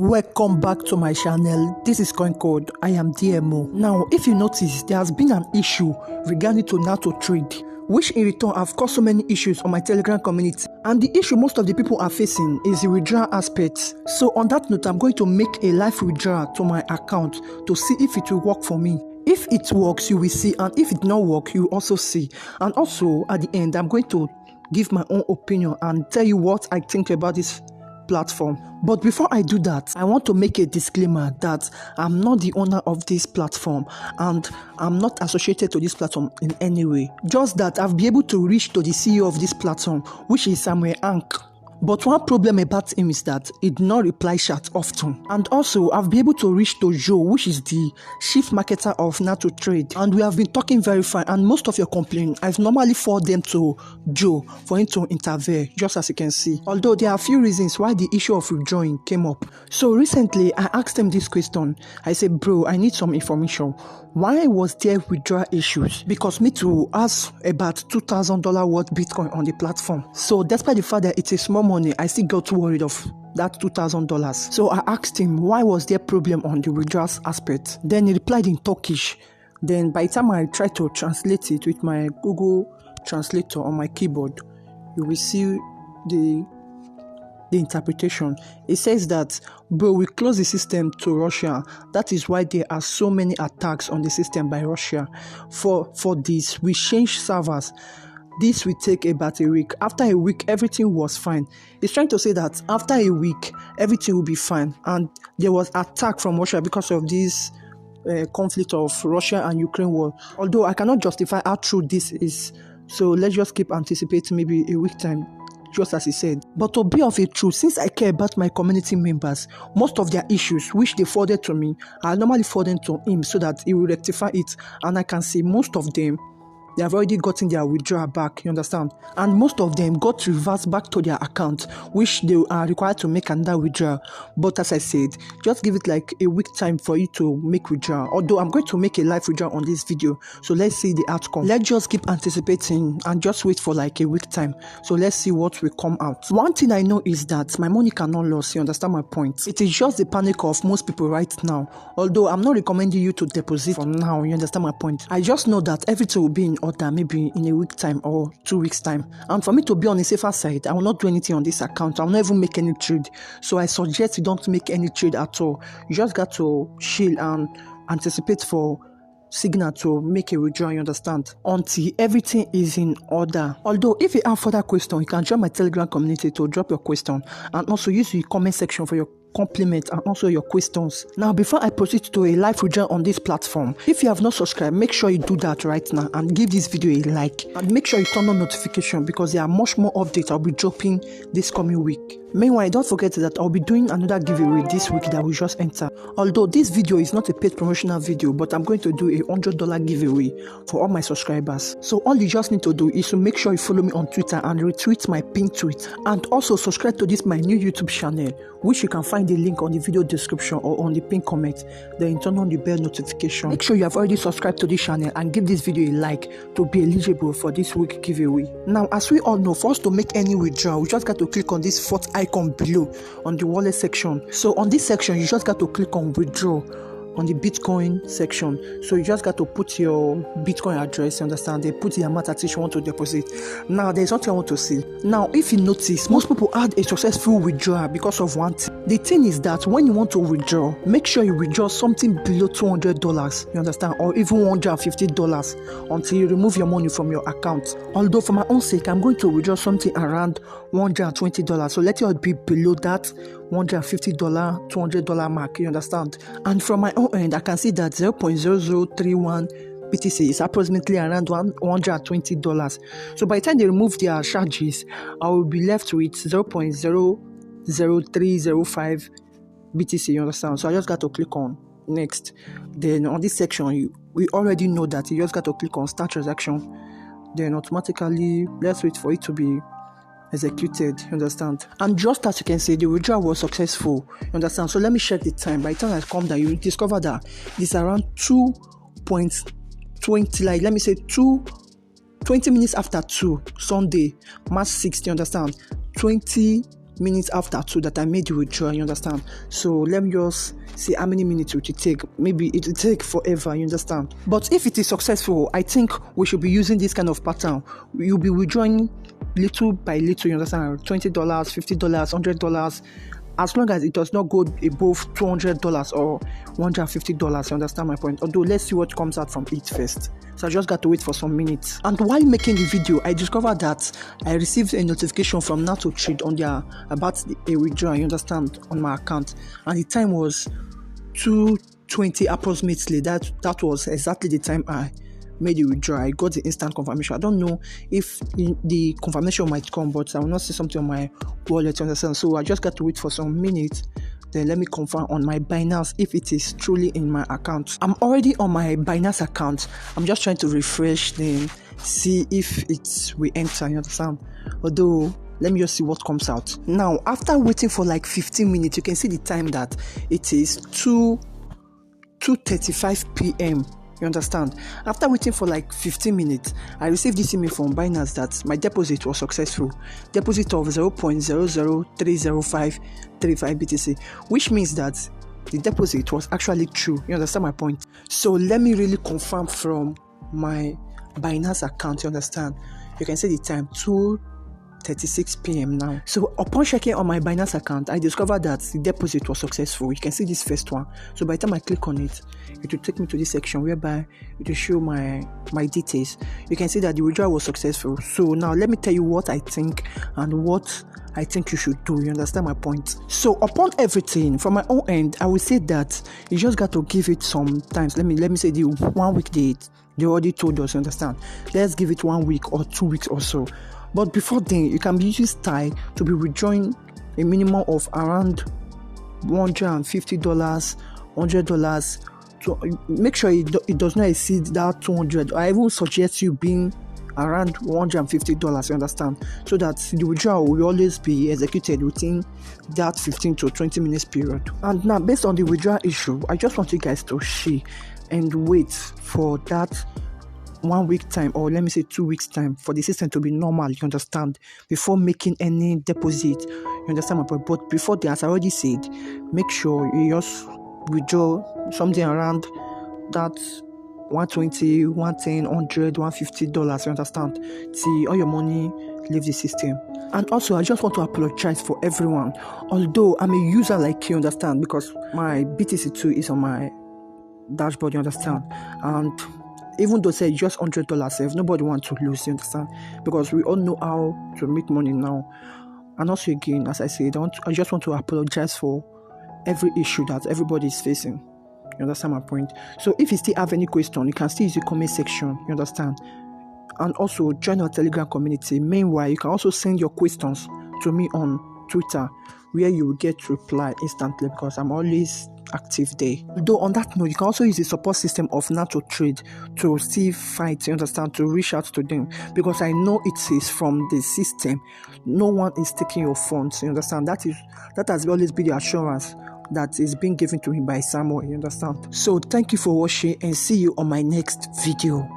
Welcome back to my channel. This is Coin Code. I am DMO. Now, if you notice, there has been an issue regarding to Now2trade, which in return have caused so many issues on my Telegram community. And the issue most of the people are facing is the withdrawal aspect. So on that note, I'm going to make a live withdrawal to my account to see if it will work for me. If it works, you will see, and if it not work, you will also see. And also at the end, I'm going to give my own opinion and tell you what I think about this platform. But before I do that, I want to make a disclaimer that I'm not the owner of this platform and I'm not associated to this platform in any way. Just that I've been able to reach to the CEO of this platform, which is Samuel Ank. But one problem about him is that he did not reply chat often. And also, I've been able to reach to Joe, which is the chief marketer of Now2trade. And we have been talking very fine. And most of your complaints, I've normally forwarded them to Joe for him to intervene, just as you can see. Although there are a few reasons why the issue of withdrawing came up. So recently, I asked him this question. I said, bro, I need some information. Why was there withdrawal issues? Because me too asked about $2,000 worth Bitcoin on the platform. So despite the fact that it is small money, I still got worried of that $2,000. So I asked him why was there problem on the withdrawals aspect. Then he replied in Turkish. Then by the time I tried to translate it with my Google translator on my keyboard, you will see the interpretation. It says that, bro, we close the system to Russia. That is why there are so many attacks on the system by Russia. For this, we change servers. This will take about a week. After a week, everything was fine. He's trying to say that after a week, everything will be fine. And there was attack from Russia because of this conflict of Russia and Ukraine war. Although I cannot justify how true this is. So let's just keep anticipating maybe a week time, just as he said. But to be of a truth, since I care about my community members, most of their issues which they forwarded to me, I normally forward them to him so that he will rectify it. And I can see most of them, they have already gotten their withdrawal back, you understand? And most of them got reversed back to their account, which they are required to make another withdrawal. But as I said, just give it like a week time for you to make withdrawal. Although I'm going to make a live withdrawal on this video, so let's see the outcome. Let's just keep anticipating and just wait for like a week time. So let's see what will come out. One thing I know is that my money cannot lose, you understand my point? It is just the panic of most people right now. Although I'm not recommending you to deposit for now, you understand my point? I just know that everything will be in order maybe in a week time or 2 weeks time. And for me to be on the safer side, I will not do anything on this account. I will not even make any trade. So I suggest you don't make any trade at all. You just got to chill and anticipate for signal to make a withdrawal, you understand, until everything is in order. Although if you have further questions, you can join my Telegram community to drop your question, and also use the comment section for your compliment and also your questions. Now, before I proceed to a live withdrawal on this platform, if you have not subscribed, make sure you do that right now and give this video a like, and make sure you turn on notification because there are much more updates I'll be dropping this coming week. Meanwhile, don't forget that I'll be doing another giveaway this week that will just enter. Although this video is not a paid promotional video, but I'm going to do a $100 giveaway for all my subscribers. So all you just need to do is to make sure you follow me on Twitter and retweet my pinned tweet, and also subscribe to this my new YouTube channel, which you can find the link on the video description or on the pinned comment. Then turn on the bell notification. Make sure you have already subscribed to this channel and give this video a like to be eligible for this week giveaway. Now, as we all know, for us to make any withdrawal, we just got to click on this fourth icon below on the wallet section. So on this section, you just got to click on withdraw on the Bitcoin section. So you just got to put your Bitcoin address, you understand? They put the amount at which you want to deposit. Now there's something I want to see. Now, if you notice, most people had a successful withdrawal because of one thing. The thing is that when you want to withdraw, make sure you withdraw something below $200, you understand, or even $150 until you remove your money from your account. Although for my own sake, I'm going to withdraw something around $120. So let it be below that $150, $200 mark, you understand? And from my own end, I can see that 0.0031 BTC is approximately around $120. So by the time they remove their charges, I will be left with 0.00305 BTC, you understand? So I just got to click on next. Then on this section, we already know that you just got to click on start transaction. Then automatically, let's wait for it to be executed, you understand? And just as you can see, the withdrawal was successful, you understand? So let me check the time. By the time I come down, you will discover that it's around 2.20, like let me say 20 minutes after 2, Sunday, March 6th, you understand? 20 minutes after too that I made the withdrawal, you understand? So let me just see how many minutes it will take. Maybe it will take forever, you understand? But if it is successful, I think we should be using this kind of pattern. You'll be withdrawing little by little, you understand? $20, $50, $100, as long as it does not go above $200 or $150, you understand my point? Although, let's see what comes out from it first. So I just got to wait for some minutes. And while making the video, I discovered that I received a notification from Now2trade on their about a withdrawal, you understand, on my account. And the time was 2:20 approximately. That was exactly the time I made the withdrawal. I got the instant confirmation. I don't know if the confirmation might come, but I will not see something on my wallet, you understand? So I just got to wait for some minutes. Then let me confirm on my Binance if it is truly in my account. I'm already on my Binance account. I'm just trying to refresh, then see if it will enter, you understand? Although, let me just see what comes out. Now, after waiting for like 15 minutes, you can see the time that it is 2:35 p.m. You understand? After waiting for like 15 minutes, I received this email from Binance that my deposit was successful. Deposit of 0.0030535 BTC, which means that the deposit was actually true. You understand my point? So let me really confirm from my Binance account. You understand? You can see the time 2:36 p.m. now. So upon checking on my Binance account, I discovered that the deposit was successful. You can see this first one. So by the time I click on it, it will take me to this section whereby it will show my details. You can see that the withdrawal was successful. So now let me tell you what I think and what I think you should do. You understand my point? So upon everything, from my own end, I will say that you just got to give it some time. Let me say the 1 week date. They already told us, you understand? Let's give it 1 week or 2 weeks or so. But before then, you can be using style to be withdrawing a minimum of around $150, $100. So make sure it does not exceed that 200. I even suggest you being around $150, you understand? So that the withdrawal will always be executed within that 15 to 20 minutes period. And now, based on the withdrawal issue, I just want you guys to share and wait for that 1 week time, or let me say 2 weeks time, for the system to be normal, you understand, before making any deposit, you understand my point? But before that, as I already said, make sure you just withdraw something around that $120, $110, $100, $150, you understand, till all your money leaves the system. And also, I just want to apologize for everyone, although I'm a user like you, understand, because my BTC2 is on my dashboard, you understand, and even though say just $100, nobody wants to lose, you understand? Because we all know how to make money now. And also again, as I said, I just want to apologize for every issue that everybody is facing. You understand my point? So if you still have any question, you can still use the comment section, you understand? And also join our Telegram community. Meanwhile, you can also send your questions to me on Twitter, where you will get reply instantly, because I'm always active there. Though on that note, you can also use the support system of Now2trade to see fight, you understand, to reach out to them, because I know it is from the system. No one is taking your funds, you understand? That has always been the assurance that is being given to me by Samuel, you understand? So thank you for watching, and see you on my next video.